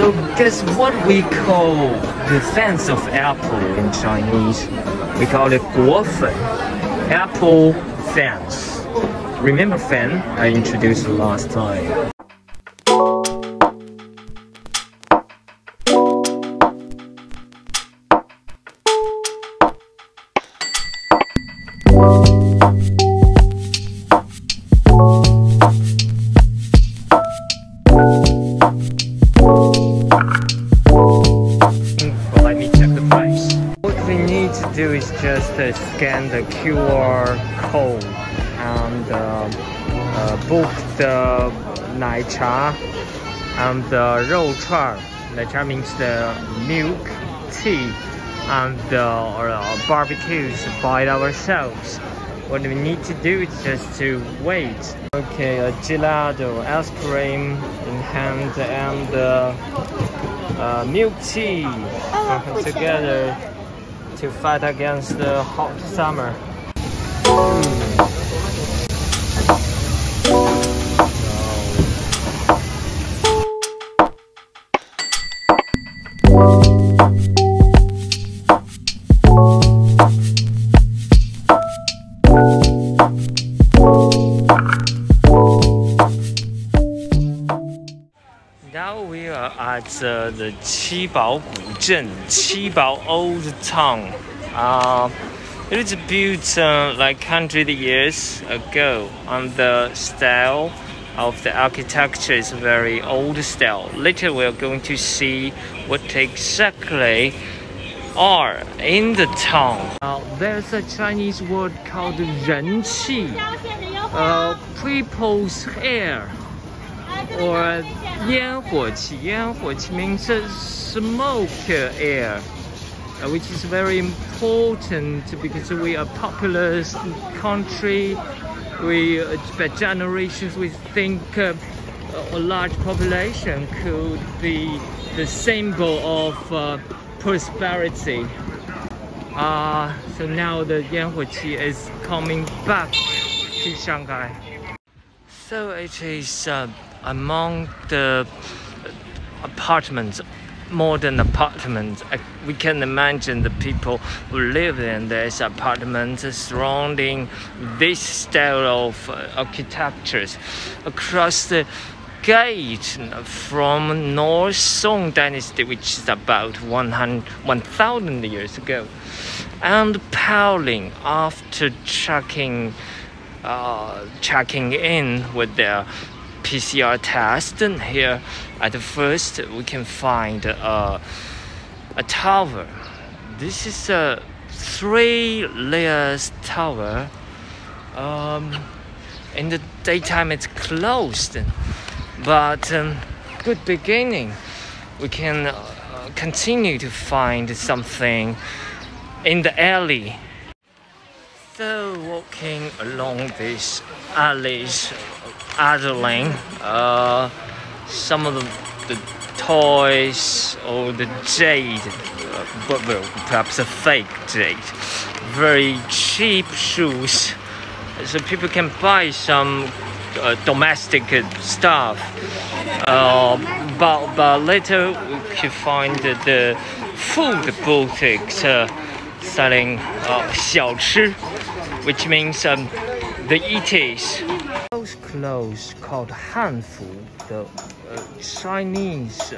So guess what we call the fans of apple in Chinese? We call it 果粉, apple fans. Remember fan I introduced last time? Do is just scan the QR code and book the 奶茶 and the 肉串. 奶茶 means the milk, tea, and the barbecues by ourselves. What we need to do is just to wait. Okay, a gelato, ice cream in hand, and milk tea together to fight against the hot summer. Now we are at the 七宝古镇, 七宝 Old Town. It was built like 100 years ago, and the style of the architecture is very old style. Later we are going to see what exactly are in the town. There's a Chinese word called 人气, people's hair, or 烟火气. 烟火气 means smoke air, which is very important because we are a populous country. We expect generations. We think a large population could be the symbol of prosperity. So now the 烟火气 is coming back to Shanghai. So it is among the apartments, modern apartments. We can imagine the people who live in these apartments surrounding this style of architectures. Across the gate from North Song Dynasty, which is about 1,000 years ago, and Powling after checking in with their PCR test. And here at first we can find a tower. This is a 3 layers tower. In the daytime it's closed, but good beginning. We can continue to find something in the alley. So walking along these alleys, idling, some of the toys or the jade, well, perhaps a fake jade, very cheap shoes, so people can buy some domestic stuff. But later we can find the food boutiques selling 小吃, which means the eaties. Those clothes called Hanfu, the Chinese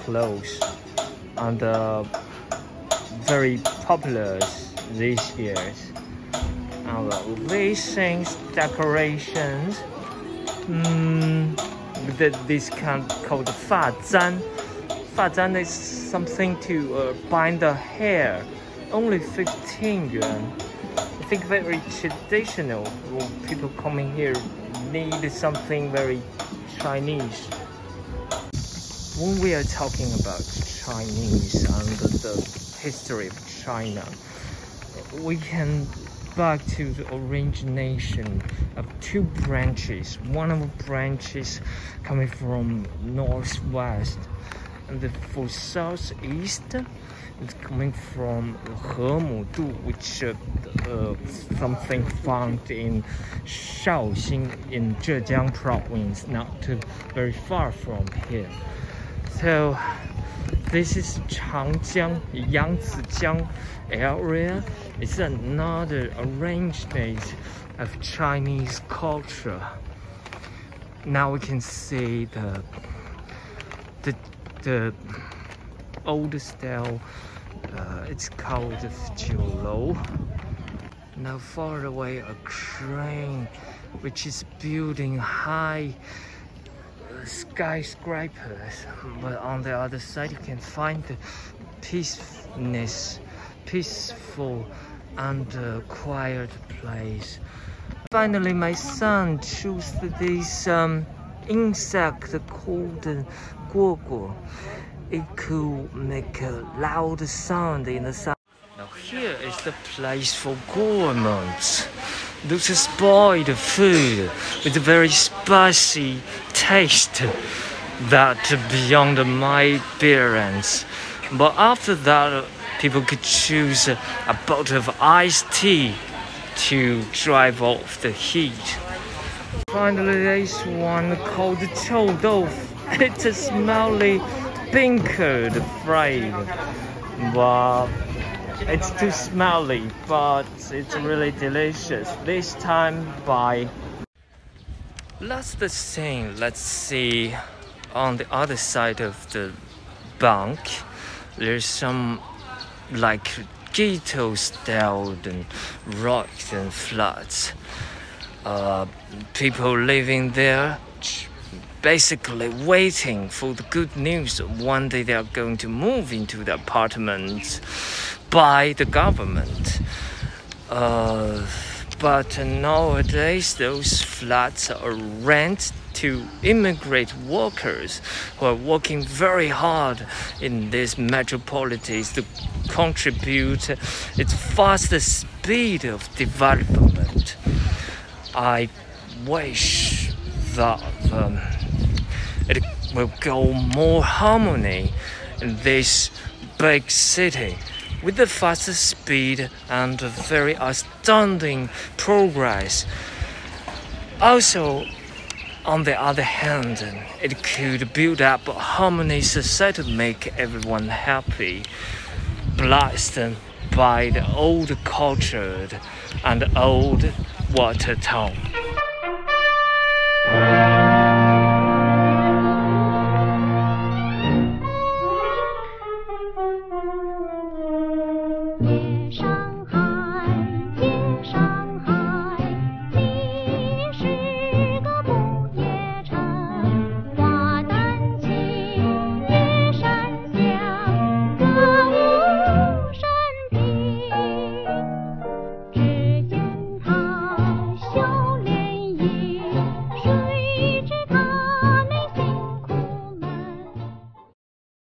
clothes, and very popular these years. These things, decorations, this kind called 发簪. 发簪 is something to bind the hair. Only 15 yuan. I think very traditional. People coming here need something very Chinese. When we are talking about Chinese and the history of China, we can back to the origination of 2 branches. One of the branches coming from northwest, and for southeast it's coming from 河姆渡, which something found in Shaoxing in Zhejiang province, not too very far from here. So this is Changjiang, Yangtzijiang area. It's another arrangement of Chinese culture. Now we can see the old style. It's called Jiulou. Now far away, a crane which is building high skyscrapers, but on the other side you can find the peaceful and quiet place. Finally, my son chose this insect called guoguo. It could make a loud sound in the sun. Now here is the place for gourmands. Those spoiled food with a very spicy taste that beyond my parents. But after that, people could choose a bottle of iced tea to drive off the heat. Finally, there's one called chou doufu. It's a smelly bean curd fried, but it's too smelly, but it's really delicious. This time by last thing, let's see on the other side of the bank. There's some like ghetto style and rocks and flats. People living there, basically waiting for the good news. One day they are going to move into the apartments by the government. But nowadays those flats are rent to immigrant workers who are working very hard in these metropolises to contribute its faster speed of development. I wish that it will go more harmony in this big city with the faster speed and very astounding progress. Also, on the other hand, it could build up a harmonious society to make everyone happy, blessed by the old culture and old water town.